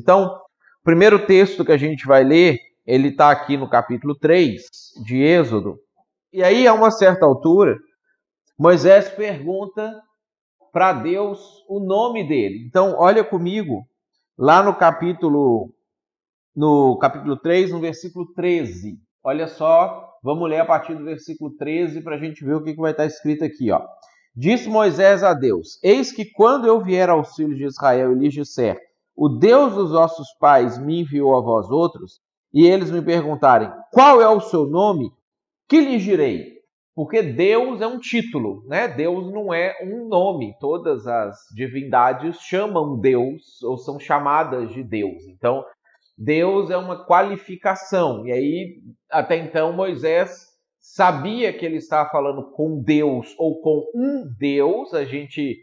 Então, o primeiro texto que a gente vai ler, ele está aqui no capítulo 3 de Êxodo. E aí, a uma certa altura, Moisés pergunta para Deus o nome dele. Então, olha comigo, lá no capítulo 3, no versículo 13. Olha só, vamos ler a partir do versículo 13 para a gente ver o que vai estar escrito aqui. Ó. Disse Moisés a Deus: Eis que quando eu vier aos filhos de Israel e lhes disser, o Deus dos vossos pais me enviou a vós outros, e eles me perguntarem, qual é o seu nome? Que lhes direi? Porque Deus é um título, né? Deus não é um nome. Todas as divindades chamam Deus ou são chamadas de Deus. Então, Deus é uma qualificação. E aí, até então, Moisés sabia que ele estava falando com Deus ou com um Deus. A gente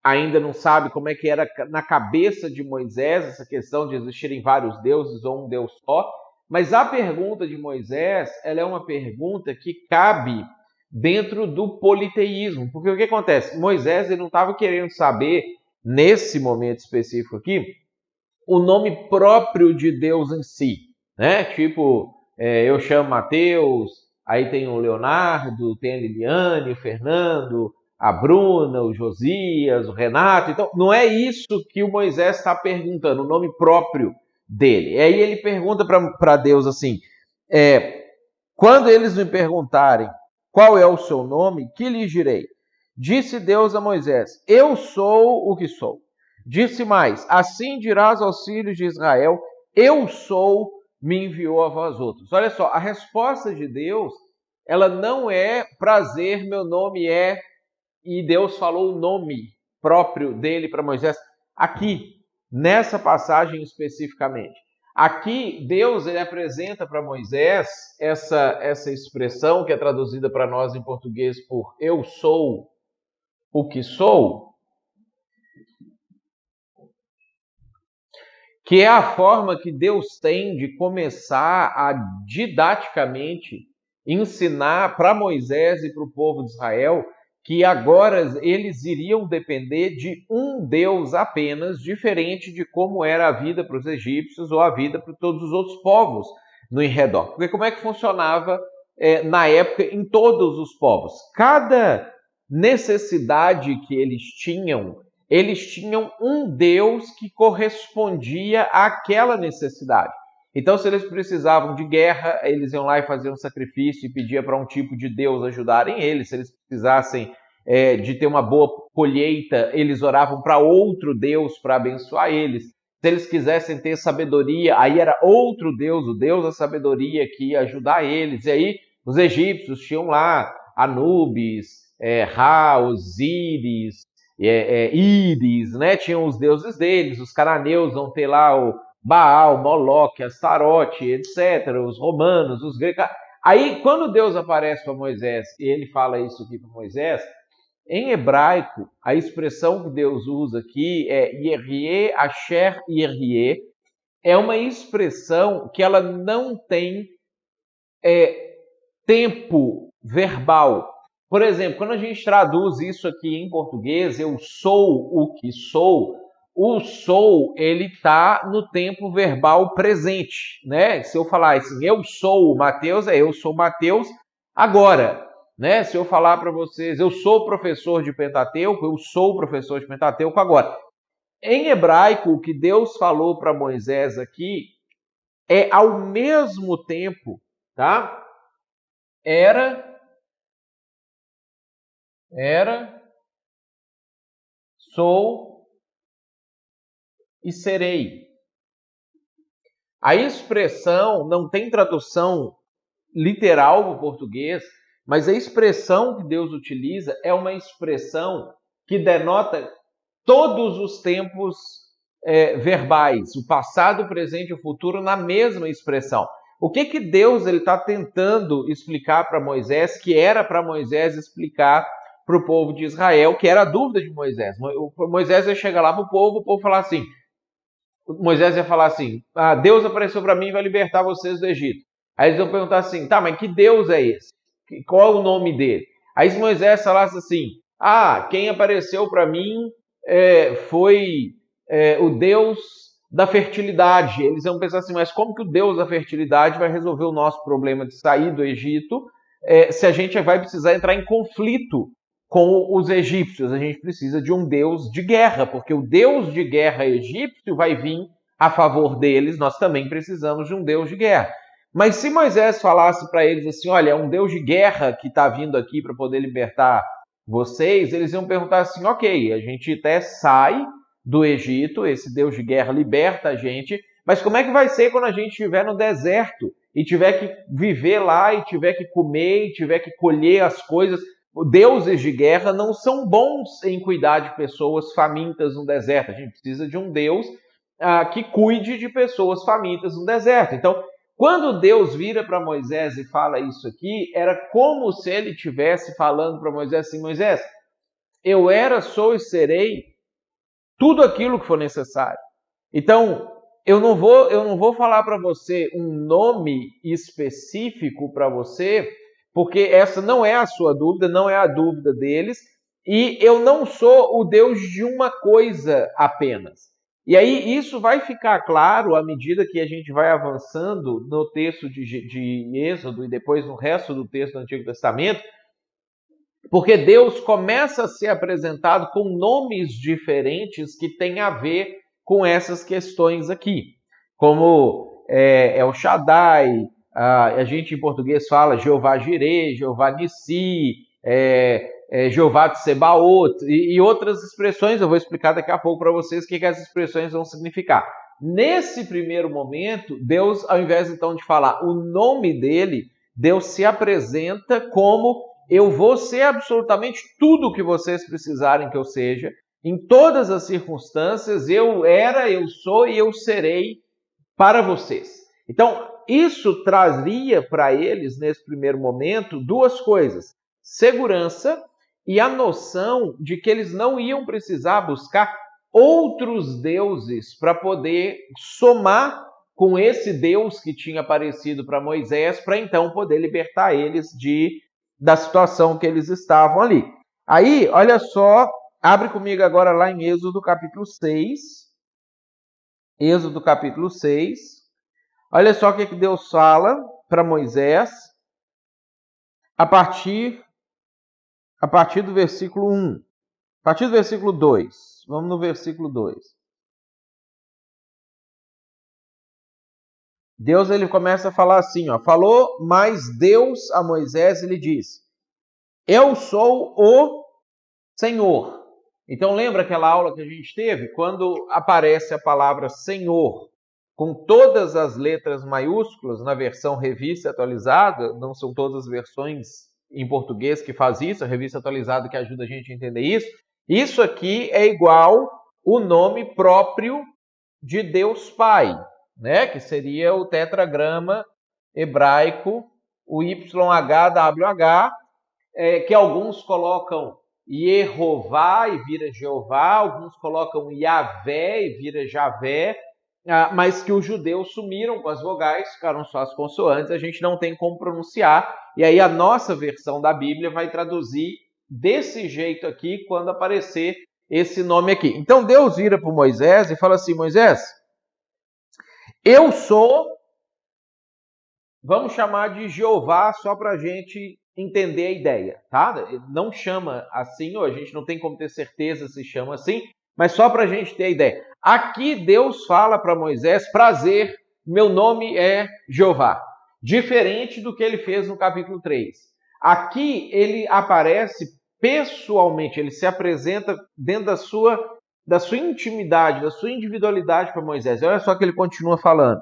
ainda não sabe como é que era na cabeça de Moisés essa questão de existirem vários deuses ou um Deus só. Mas a pergunta de Moisés, ela é uma pergunta que cabe dentro do politeísmo. Porque o que acontece? Moisés ele não estava querendo saber, nesse momento específico aqui, o nome próprio de Deus em si. Né? Tipo, eu chamo Mateus, aí tem o Leonardo, tem a Liliane, o Fernando, a Bruna, o Josias, o Renato. Então, não é isso que o Moisés está perguntando, o nome próprio dele. E aí ele pergunta para Deus assim, quando eles me perguntarem qual é o seu nome, que lhes direi? Disse Deus a Moisés, eu sou o que sou. Disse mais, assim dirás aos filhos de Israel, eu sou, me enviou a vós outros. Olha só, a resposta de Deus, ela não é prazer, meu nome é, e Deus falou o nome próprio dele para Moisés. Aqui, nessa passagem especificamente. Aqui, Deus ele apresenta para Moisés essa expressão que é traduzida para nós em português por eu sou o que sou, que é a forma que Deus tem de começar a didaticamente ensinar para Moisés e para o povo de Israel que agora eles iriam depender de um Deus apenas, diferente de como era a vida para os egípcios ou a vida para todos os outros povos no redor. Porque como é que funcionava na época em todos os povos? Cada necessidade que eles tinham um Deus que correspondia àquela necessidade. Então, se eles precisavam de guerra, eles iam lá e faziam um sacrifício e pediam para um tipo de Deus ajudarem eles. Se eles precisassem de ter uma boa colheita, eles oravam para outro Deus para abençoar eles. Se eles quisessem ter sabedoria, aí era outro Deus, o Deus da sabedoria, que ia ajudar eles. E aí, os egípcios tinham lá Anubis, Ra, Osíris, Íris, né? Tinham os deuses deles. Os cananeus vão ter lá o Baal, Moloque, Astarote, etc. Os romanos, os gregos. Aí, quando Deus aparece para Moisés, e ele fala isso aqui para Moisés, em hebraico, a expressão que Deus usa aqui é Yerie, Asher, Yerie. É uma expressão que ela não tem tempo verbal. Por exemplo, quando a gente traduz isso aqui em português, eu sou o que sou, o sou, ele está no tempo verbal presente, né? Se eu falar assim, eu sou o Mateus, eu sou Mateus agora, né? Se eu falar para vocês, eu sou professor de Pentateuco, eu sou professor de Pentateuco agora. Em hebraico, o que Deus falou para Moisés aqui é ao mesmo tempo, tá? Era, sou e serei. A expressão não tem tradução literal no português, mas a expressão que Deus utiliza é uma expressão que denota todos os tempos verbais, o passado, o presente e o futuro na mesma expressão. O que Deus está tentando explicar para Moisés, que era para Moisés explicar para o povo de Israel, que era a dúvida de Moisés. Moisés ia chegar lá para o povo falar assim, Moisés ia falar assim, Deus apareceu para mim e vai libertar vocês do Egito. Aí eles vão perguntar assim, tá, mas que Deus é esse? Qual é o nome dele? Aí Moisés falasse assim, quem apareceu para mim foi o Deus da fertilidade. Eles vão pensar assim, mas como que o Deus da fertilidade vai resolver o nosso problema de sair do Egito se a gente vai precisar entrar em conflito com os egípcios? A gente precisa de um Deus de guerra, porque o Deus de guerra egípcio vai vir a favor deles, nós também precisamos de um Deus de guerra. Mas se Moisés falasse para eles assim, olha, é um Deus de guerra que está vindo aqui para poder libertar vocês, eles iam perguntar assim, ok, a gente até sai do Egito, esse Deus de guerra liberta a gente, mas como é que vai ser quando a gente estiver no deserto e tiver que viver lá, e tiver que comer, e tiver que colher as coisas? Deuses de guerra não são bons em cuidar de pessoas famintas no deserto. A gente precisa de um Deus que cuide de pessoas famintas no deserto. Então, quando Deus vira para Moisés e fala isso aqui, era como se ele estivesse falando para Moisés assim, Moisés, eu era, sou e serei tudo aquilo que for necessário. Então, eu não vou falar para você um nome específico para você, porque essa não é a sua dúvida, não é a dúvida deles, e eu não sou o Deus de uma coisa apenas. E aí isso vai ficar claro à medida que a gente vai avançando no texto de Êxodo e depois no resto do texto do Antigo Testamento, porque Deus começa a ser apresentado com nomes diferentes que têm a ver com essas questões aqui. Como El Shaddai, a gente em português fala Jeová Jireh, Jeová Nissi, Jeová Tsebaot e outras expressões. Eu vou explicar daqui a pouco para vocês o que essas expressões vão significar. Nesse primeiro momento, Deus, ao invés então de falar o nome dele, Deus se apresenta como eu vou ser absolutamente tudo o que vocês precisarem que eu seja, em todas as circunstâncias, eu era, eu sou e eu serei para vocês. Então, isso traria para eles, nesse primeiro momento, duas coisas: segurança e a noção de que eles não iam precisar buscar outros deuses para poder somar com esse Deus que tinha aparecido para Moisés, para então poder libertar eles da situação que eles estavam ali. Aí, olha só, abre comigo agora lá em Êxodo capítulo 6. Êxodo capítulo 6. Olha só o que Deus fala para Moisés a partir do versículo 1. A partir do versículo 2. Vamos no versículo 2. Deus ele começa a falar assim, ó, falou mais Deus a Moisés e lhe disse, eu sou o Senhor. Então lembra aquela aula que a gente teve? Quando aparece a palavra Senhor com todas as letras maiúsculas na versão revista atualizada, não são todas as versões em português que faz isso, a revista atualizada que ajuda a gente a entender isso. Isso aqui é igual o nome próprio de Deus Pai, né? Que seria o tetragrama hebraico, o YHWH, que alguns colocam Yehová e vira Jeová, alguns colocam Yahvé e vira Javé, mas que os judeus sumiram com as vogais, ficaram só as consoantes, a gente não tem como pronunciar, e aí a nossa versão da Bíblia vai traduzir desse jeito aqui quando aparecer esse nome aqui. Então Deus vira para Moisés e fala assim, Moisés, eu sou, vamos chamar de Jeová só para a gente entender a ideia, tá? Não chama assim, ou a gente não tem como ter certeza se chama assim, mas só para a gente ter a ideia. Aqui Deus fala para Moisés, prazer, meu nome é Jeová. Diferente do que ele fez no capítulo 3. Aqui ele aparece pessoalmente, ele se apresenta dentro da sua intimidade, da sua individualidade para Moisés. Olha só que ele continua falando.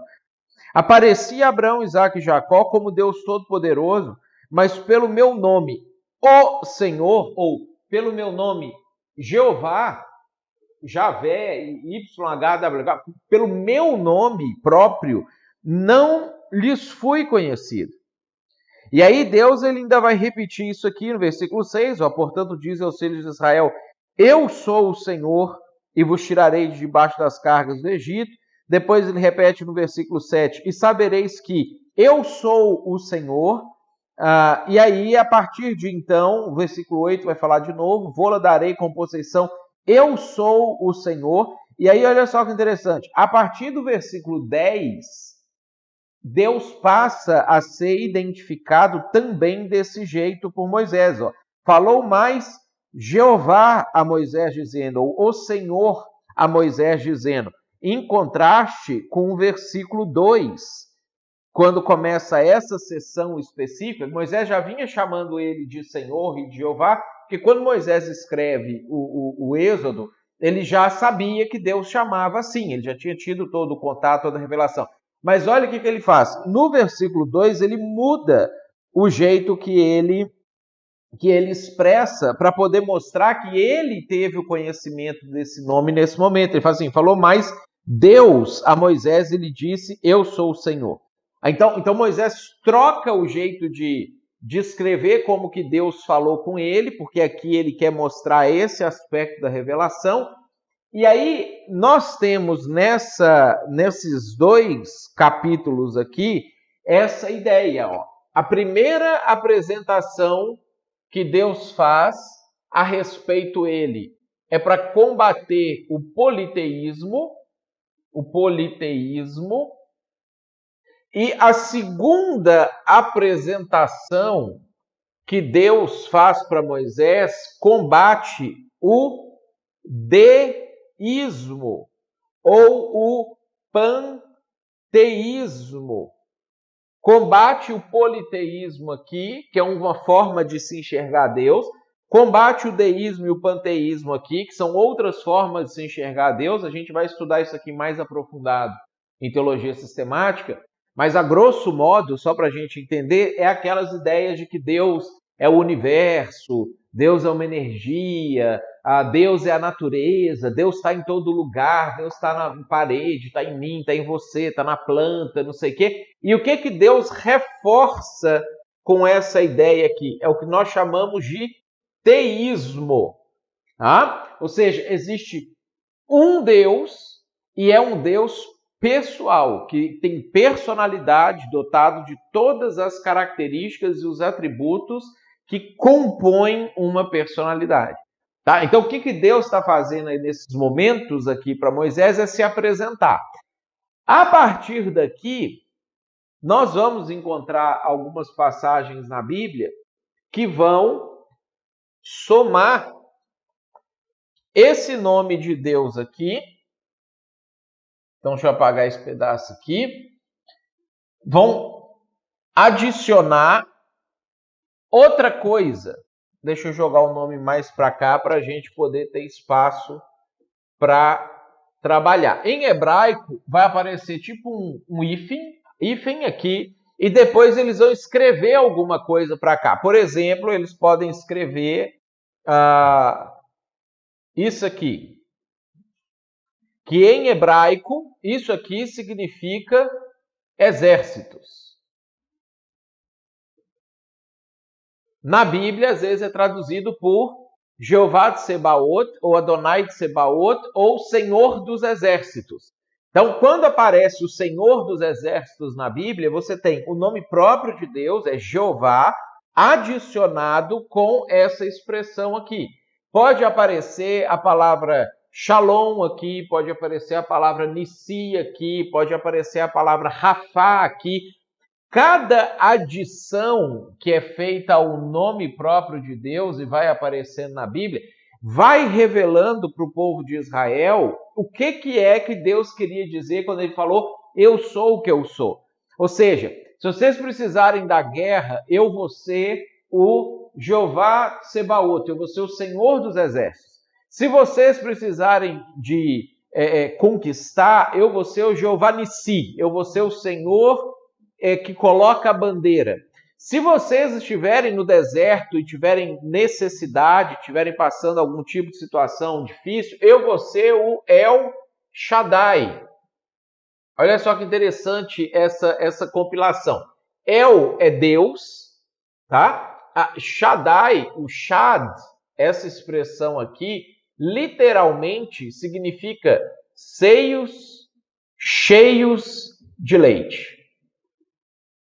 Aparecia Abraão, Isaque e Jacó como Deus Todo-Poderoso, mas pelo meu nome, o Senhor, ou pelo meu nome, Jeová, Javé, YHWH, pelo meu nome próprio, não lhes fui conhecido. E aí Deus ele ainda vai repetir isso aqui no versículo 6, ó, portanto diz aos filhos de Israel, eu sou o Senhor e vos tirarei de debaixo das cargas do Egito. Depois ele repete no versículo 7, e sabereis que eu sou o Senhor. E aí, a partir de então, o versículo 8 vai falar de novo, vou-la darei com possessão, eu sou o Senhor. E aí, olha só que interessante. A partir do versículo 10, Deus passa a ser identificado também desse jeito por Moisés. Ó. Falou mais Jeová a Moisés dizendo, ou o Senhor a Moisés dizendo, em contraste com o versículo 2, quando começa essa sessão específica, Moisés já vinha chamando ele de Senhor e de Jeová, porque quando Moisés escreve o Êxodo, ele já sabia que Deus chamava assim, ele já tinha tido todo o contato, toda a revelação. Mas olha o que ele faz. No versículo 2, ele muda o jeito que ele expressa para poder mostrar que ele teve o conhecimento desse nome nesse momento. Ele fala assim, falou mais Deus a Moisés e lhe disse, eu sou o Senhor. Então Moisés troca o jeito de escrever como que Deus falou com ele, porque aqui ele quer mostrar esse aspecto da revelação. E aí nós temos nesses 2 capítulos aqui essa ideia. Ó. A primeira apresentação que Deus faz a respeito dele é para combater o politeísmo, e a segunda apresentação que Deus faz para Moisés combate o deísmo ou o panteísmo. Combate o politeísmo aqui, que é uma forma de se enxergar Deus. Combate o deísmo e o panteísmo aqui, que são outras formas de se enxergar Deus. A gente vai estudar isso aqui mais aprofundado em teologia sistemática. Mas, a grosso modo, só para a gente entender, é aquelas ideias de que Deus é o universo, Deus é uma energia, Deus é a natureza, Deus está em todo lugar, Deus está na parede, está em mim, está em você, está na planta, não sei o quê. E o que Deus reforça com essa ideia aqui? É o que nós chamamos de teísmo. Tá? Ou seja, existe um Deus e é um Deus pessoal, que tem personalidade, dotado de todas as características e os atributos que compõem uma personalidade. Tá? Então, o que Deus está fazendo aí nesses momentos aqui para Moisés é se apresentar. A partir daqui, nós vamos encontrar algumas passagens na Bíblia que vão somar esse nome de Deus aqui. Então, deixa eu apagar esse pedaço aqui. Vão adicionar outra coisa. Deixa eu jogar o nome mais para cá para a gente poder ter espaço para trabalhar. Em hebraico, vai aparecer tipo um hífen aqui, e depois eles vão escrever alguma coisa para cá. Por exemplo, eles podem escrever isso aqui. Que em hebraico, isso aqui significa exércitos. Na Bíblia, às vezes é traduzido por Jeová de Sebaot, ou Adonai de Sebaot, ou Senhor dos Exércitos. Então, quando aparece o Senhor dos Exércitos na Bíblia, você tem o nome próprio de Deus, é Jeová, adicionado com essa expressão aqui. Pode aparecer a palavra Shalom aqui, pode aparecer a palavra Nissi aqui, pode aparecer a palavra Rafá aqui. Cada adição que é feita ao nome próprio de Deus e vai aparecendo na Bíblia, vai revelando para o povo de Israel o que é que Deus queria dizer quando ele falou, eu sou o que eu sou. Ou seja, se vocês precisarem da guerra, eu vou ser o Jeová Sebaot, eu vou ser o Senhor dos Exércitos. Se vocês precisarem de conquistar, eu vou ser o Jeová Nissi, eu vou ser o Senhor que coloca a bandeira. Se vocês estiverem no deserto e tiverem necessidade, estiverem passando algum tipo de situação difícil, eu vou ser o El Shaddai. Olha só que interessante essa compilação. El é Deus, tá? Shaddai, o Shad, essa expressão aqui, literalmente significa seios cheios de leite.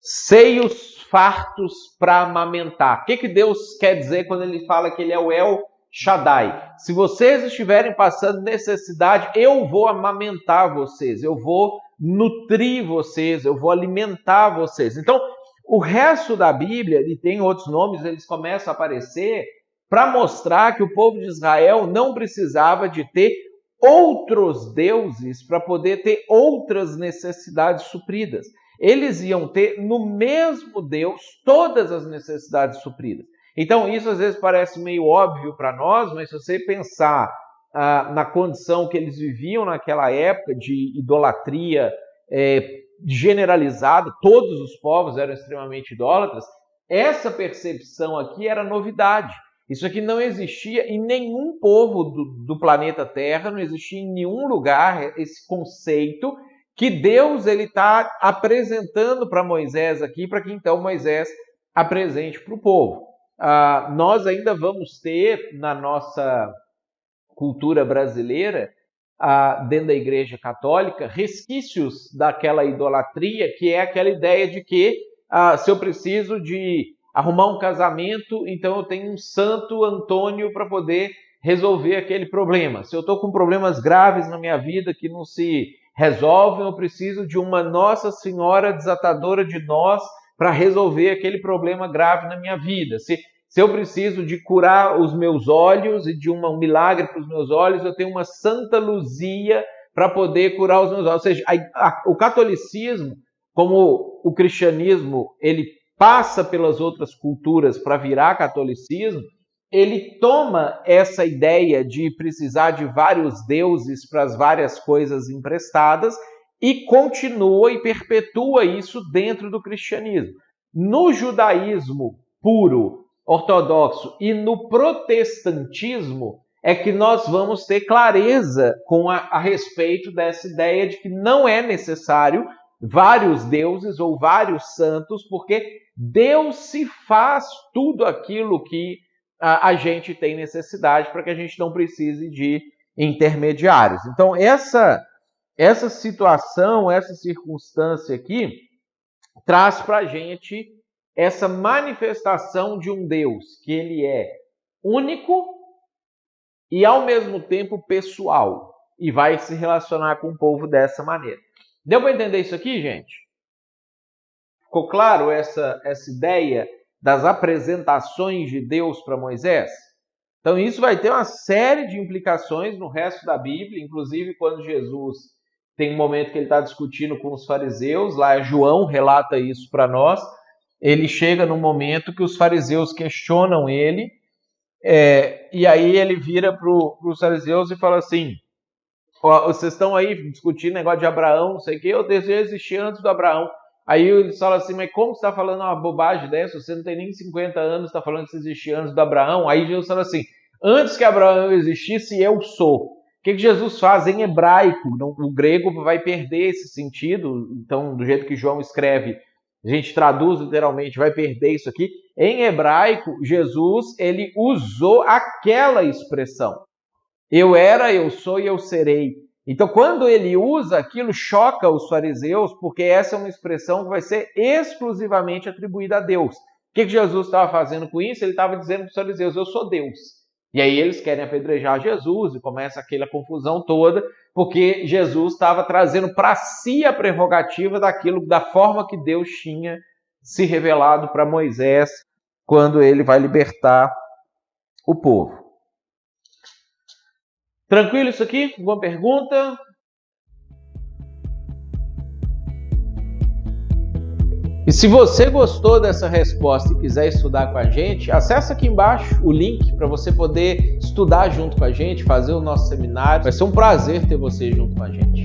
Seios fartos para amamentar. O que Deus quer dizer quando ele fala que ele é o El Shaddai. Se vocês estiverem passando necessidade, eu vou amamentar vocês, eu vou nutrir vocês, eu vou alimentar vocês. Então, o resto da Bíblia, e tem outros nomes, eles começam a aparecer para mostrar que o povo de Israel não precisava de ter outros deuses para poder ter outras necessidades supridas. Eles iam ter no mesmo Deus todas as necessidades supridas. Então isso às vezes parece meio óbvio para nós, mas se você pensar na condição que eles viviam naquela época de idolatria generalizada, todos os povos eram extremamente idólatras, essa percepção aqui era novidade. Isso aqui não existia em nenhum povo do planeta Terra, não existia em nenhum lugar esse conceito que Deus está apresentando para Moisés aqui, para que então Moisés apresente para o povo. Nós ainda vamos ter na nossa cultura brasileira, dentro da Igreja Católica, resquícios daquela idolatria, que é aquela ideia de que se eu preciso de arrumar um casamento, então eu tenho um Santo Antônio para poder resolver aquele problema. Se eu estou com problemas graves na minha vida que não se resolvem, eu preciso de uma Nossa Senhora desatadora de nós para resolver aquele problema grave na minha vida. Se eu preciso de curar os meus olhos e de um milagre para os meus olhos, eu tenho uma Santa Luzia para poder curar os meus olhos. Ou seja, o catolicismo, como o cristianismo, ele passa pelas outras culturas para virar catolicismo, ele toma essa ideia de precisar de vários deuses para as várias coisas emprestadas e continua e perpetua isso dentro do cristianismo. No judaísmo puro, ortodoxo e no protestantismo é que nós vamos ter clareza a respeito dessa ideia de que não é necessário vários deuses ou vários santos, porque Deus se faz tudo aquilo que a gente tem necessidade para que a gente não precise de intermediários. Então, essa situação, essa circunstância aqui, traz para a gente essa manifestação de um Deus que ele é único e, ao mesmo tempo, pessoal, e vai se relacionar com o povo dessa maneira. Deu para entender isso aqui, gente? Ficou claro essa ideia das apresentações de Deus para Moisés? Então isso vai ter uma série de implicações no resto da Bíblia, inclusive quando Jesus tem um momento que ele está discutindo com os fariseus, lá João relata isso para nós, ele chega num momento que os fariseus questionam ele, e aí ele vira para os fariseus e fala assim, vocês estão aí discutindo negócio de Abraão, não sei o que, eu desejo existir antes do Abraão. Aí eles falam assim, mas como você está falando uma bobagem dessa? Você não tem nem 50 anos, está falando que você existia antes do Abraão? Aí Jesus fala assim, antes que Abraão existisse, eu sou. O que Jesus faz em hebraico? O grego vai perder esse sentido, então do jeito que João escreve, a gente traduz literalmente, vai perder isso aqui. Em hebraico, Jesus ele usou aquela expressão. Eu era, eu sou e eu serei. Então, quando ele usa aquilo, choca os fariseus, porque essa é uma expressão que vai ser exclusivamente atribuída a Deus. O que Jesus estava fazendo com isso? Ele estava dizendo para os fariseus, eu sou Deus. E aí eles querem apedrejar Jesus e começa aquela confusão toda, porque Jesus estava trazendo para si a prerrogativa da forma que Deus tinha se revelado para Moisés quando ele vai libertar o povo. Tranquilo isso aqui? Alguma pergunta? E se você gostou dessa resposta e quiser estudar com a gente, acessa aqui embaixo o link para você poder estudar junto com a gente, fazer o nosso seminário. Vai ser um prazer ter você junto com a gente.